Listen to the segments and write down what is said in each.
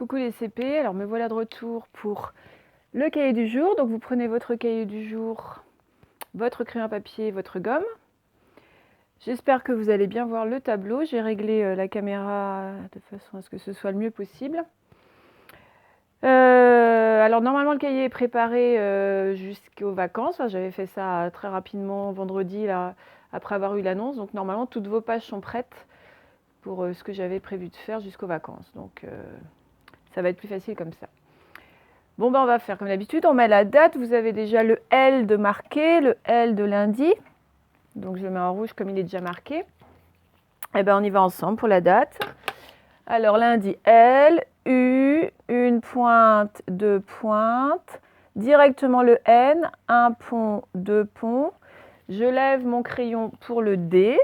Coucou les CP, alors me voilà de retour pour le cahier du jour. Donc vous prenez votre cahier du jour, votre crayon à papier, votre gomme. J'espère que vous allez bien voir le tableau. J'ai réglé la caméra de façon à ce que ce soit le mieux possible. Alors normalement le cahier est préparé jusqu'aux vacances. Enfin, j'avais fait ça très rapidement vendredi là, après avoir eu l'annonce. Donc normalement toutes vos pages sont prêtes pour ce que j'avais prévu de faire jusqu'aux vacances. Donc ça va être plus facile comme ça. Bon, ben on va faire comme d'habitude, on met la date. Vous avez déjà le L de marqué, le L de lundi. Donc je le mets en rouge comme il est déjà marqué. Et ben on y va ensemble pour la date. Alors lundi L, U, une pointe, deux pointes. Directement le N, un pont, deux ponts. Je lève mon crayon pour le D.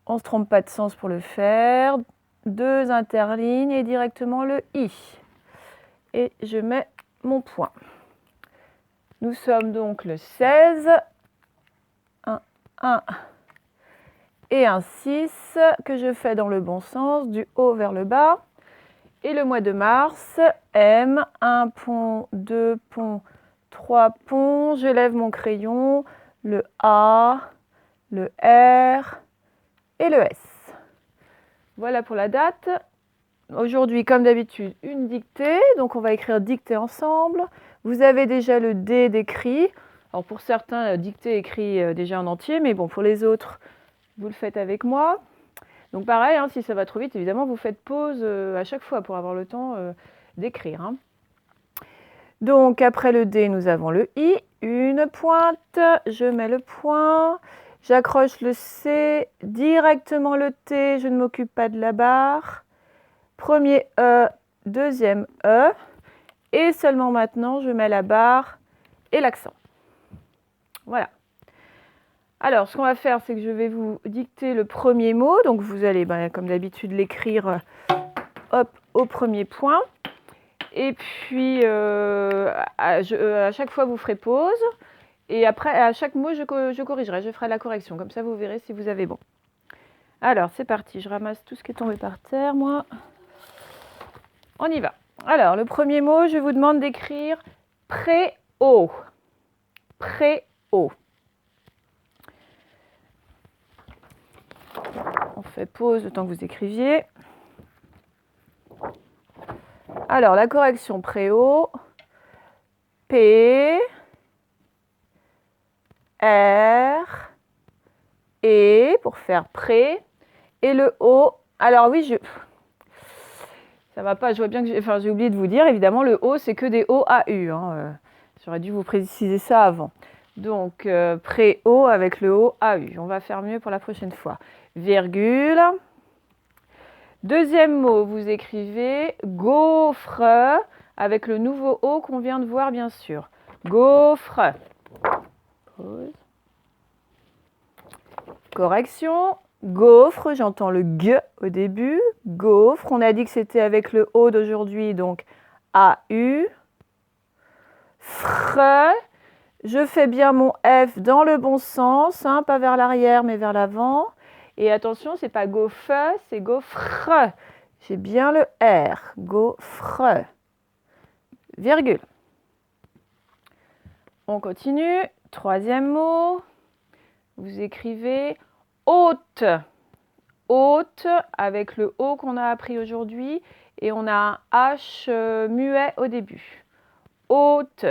On ne se trompe pas de sens pour le faire. Deux interlignes et directement le I. Et je mets mon point. Nous sommes donc le 16, un 1 et un 6 que je fais dans le bon sens, du haut vers le bas. Et le mois de mars, M, un pont, deux ponts, trois ponts. Je lève mon crayon, le A, le R et le S. Voilà pour la date. Aujourd'hui, comme d'habitude, une dictée. Donc on va écrire dictée ensemble. Vous avez déjà le D d'écrit. Alors pour certains, dictée écrit déjà en entier, mais bon, pour les autres, vous le faites avec moi. Donc pareil, hein, si ça va trop vite, évidemment, vous faites pause à chaque fois pour avoir le temps d'écrire. Hein. Donc après le D, nous avons le I, une pointe, je mets le point, j'accroche le C, directement le T, je ne m'occupe pas de la barre. Premier E, deuxième E, et seulement maintenant, je mets la barre et l'accent. Voilà. Alors, ce qu'on va faire, c'est que je vais vous dicter le premier mot. Donc, vous allez, comme d'habitude, l'écrire au premier point. Et puis, à chaque fois, vous ferez pause. Et après, à chaque mot, je corrigerai. Je ferai la correction. Comme ça, vous verrez si vous avez bon. Alors, c'est parti. Je ramasse tout ce qui est tombé par terre, moi. On y va. Alors, le premier mot, je vous demande d'écrire pré-haut. Pré-haut. On fait pause le temps que vous écriviez. Alors, la correction pré-haut. P, R, E pour faire pré. Et le O. Alors oui, ça va pas, je vois bien que j'ai oublié de vous dire, évidemment, le O, c'est que des O à U. Hein. J'aurais dû vous préciser ça avant. Donc, pré-O avec le O à U. On va faire mieux pour la prochaine fois. Virgule. Deuxième mot, vous écrivez gaufre avec le nouveau O qu'on vient de voir, bien sûr. Gaufre. Pause. Correction. Gaufre, j'entends le G au début. Gaufre, on a dit que c'était avec le O d'aujourd'hui, donc AU. Fre, je fais bien mon F dans le bon sens, hein, pas vers l'arrière mais vers l'avant. Et attention, c'est pas gaufre, c'est gaufre. J'ai bien le R. Gaufre. Virgule. On continue. Troisième mot. Vous écrivez haute. Haute avec le O qu'on a appris aujourd'hui. Et on a un H muet au début. Haute.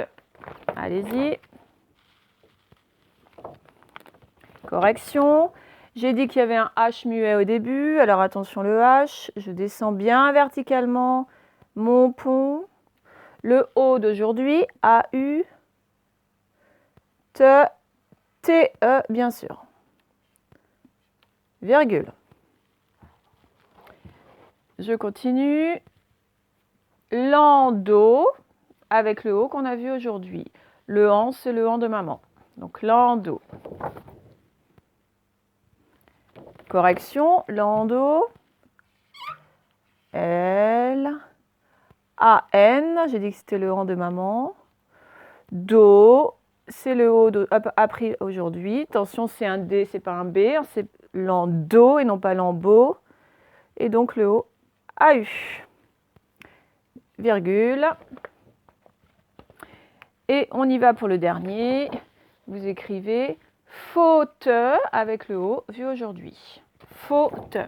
Allez-y. Correction. J'ai dit qu'il y avait un H muet au début. Alors attention le H. Je descends bien verticalement mon pont. Le O d'aujourd'hui, A-U. T-E, bien sûr. Virgule. Je continue. Landau, avec le O qu'on a vu aujourd'hui. Le an, c'est le an de maman. Donc, landau. Correction, landau. L. A-N, j'ai dit que c'était le an de maman. Do, c'est le O appris aujourd'hui. Attention, c'est un D, c'est pas un B. C'est landau et non pas lambeau. Et donc, le O, A-U. virgule. Et on y va pour le dernier. Vous écrivez faute avec le O vu aujourd'hui. Faute.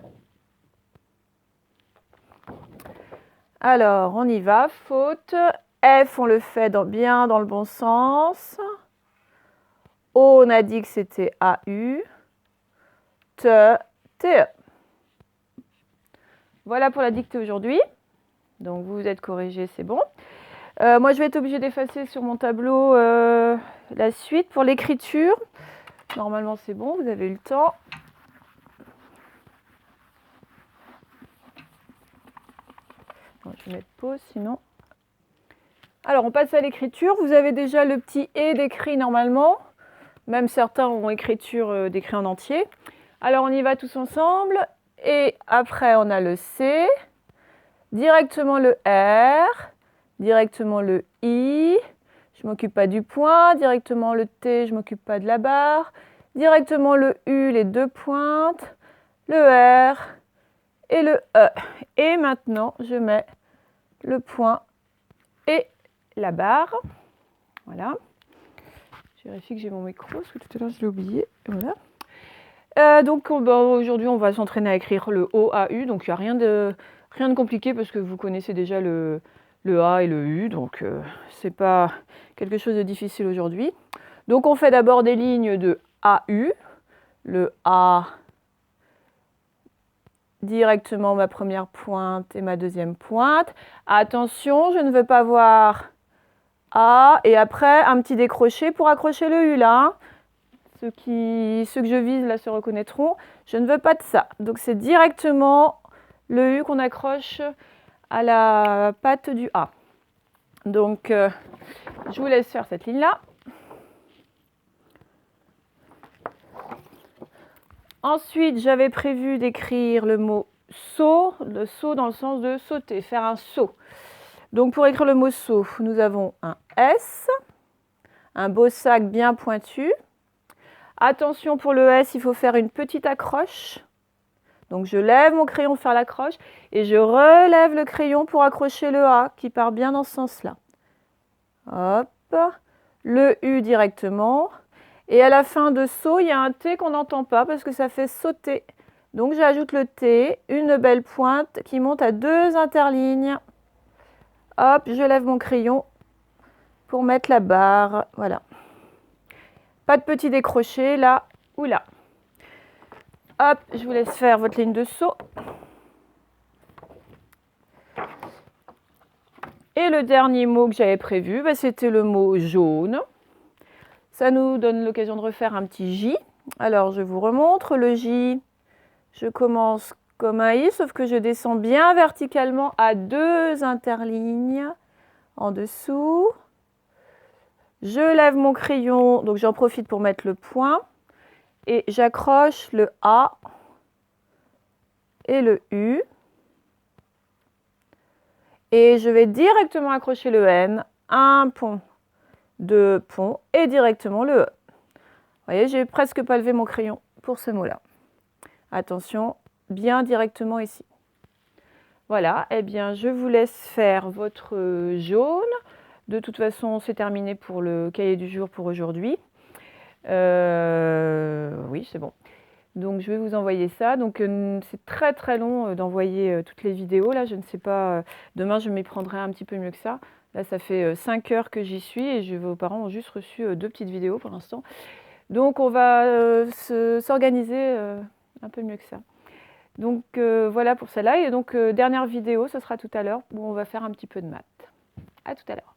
Alors, on y va. Faute. F, on le fait bien dans le bon sens. O, on a dit que c'était AU. TE. Voilà pour la dictée aujourd'hui. Donc, vous êtes corrigés, c'est bon. Moi, je vais être obligée d'effacer sur mon tableau la suite pour l'écriture. Normalement, c'est bon, vous avez eu le temps. Bon, je vais mettre pause, sinon. Alors, on passe à l'écriture. Vous avez déjà le petit « et » d'écrit normalement. Même certains ont écriture d'écrit en entier. Alors, on y va tous ensemble. Et après, on a le C, directement le R, directement le I, je ne m'occupe pas du point, directement le T, je ne m'occupe pas de la barre, directement le U, les deux pointes, le R et le E. Et maintenant, je mets le point et la barre. Voilà. Je vérifie que j'ai mon micro, parce que tout à l'heure, je l'ai oublié. Voilà. Donc aujourd'hui, on va s'entraîner à écrire le O, A, U. Donc il n'y a rien de compliqué parce que vous connaissez déjà le A et le U. Donc ce n'est pas quelque chose de difficile aujourd'hui. Donc on fait d'abord des lignes de AU. Le A, directement ma première pointe et ma deuxième pointe. Attention, je ne veux pas voir A. Et après, un petit décroché pour accrocher le U là. Ceux que je vise là se reconnaîtront. Je ne veux pas de ça. Donc c'est directement le U qu'on accroche à la patte du A. Donc je vous laisse faire cette ligne-là. Ensuite, j'avais prévu d'écrire le mot saut, le saut dans le sens de sauter, faire un saut. Donc pour écrire le mot saut, nous avons un S, un beau sac bien pointu. Attention pour le S, il faut faire une petite accroche. Donc je lève mon crayon pour faire l'accroche et je relève le crayon pour accrocher le A qui part bien dans ce sens-là. Hop, le U directement. Et à la fin de saut, il y a un T qu'on n'entend pas parce que ça fait sauter. Donc j'ajoute le T, une belle pointe qui monte à 2 interlignes. Hop, je lève mon crayon pour mettre la barre. Voilà. Pas de petit décroché là ou là. Hop, je vous laisse faire votre ligne de saut. Et le dernier mot que j'avais prévu, c'était le mot jaune. Ça nous donne l'occasion de refaire un petit J. Alors, je vous remontre le J. Je commence comme un I, sauf que je descends bien verticalement à 2 interlignes en dessous. Je lève mon crayon, donc j'en profite pour mettre le point. Et j'accroche le A et le U. Et je vais directement accrocher le N, un pont, 2 ponts et directement le E. Vous voyez, j'ai presque pas levé mon crayon pour ce mot-là. Attention, bien directement ici. Voilà, eh bien je vous laisse faire votre jaune. De toute façon, c'est terminé pour le cahier du jour pour aujourd'hui. Oui, c'est bon. Donc je vais vous envoyer ça. Donc c'est très très long d'envoyer toutes les vidéos. Là, je ne sais pas, demain je m'y prendrai un petit peu mieux que ça. Là, ça fait 5 heures que j'y suis et vos parents ont juste reçu 2 petites vidéos pour l'instant. Donc on va s'organiser un peu mieux que ça. Donc voilà pour celle-là. Et donc dernière vidéo, ce sera tout à l'heure où on va faire un petit peu de maths. À tout à l'heure.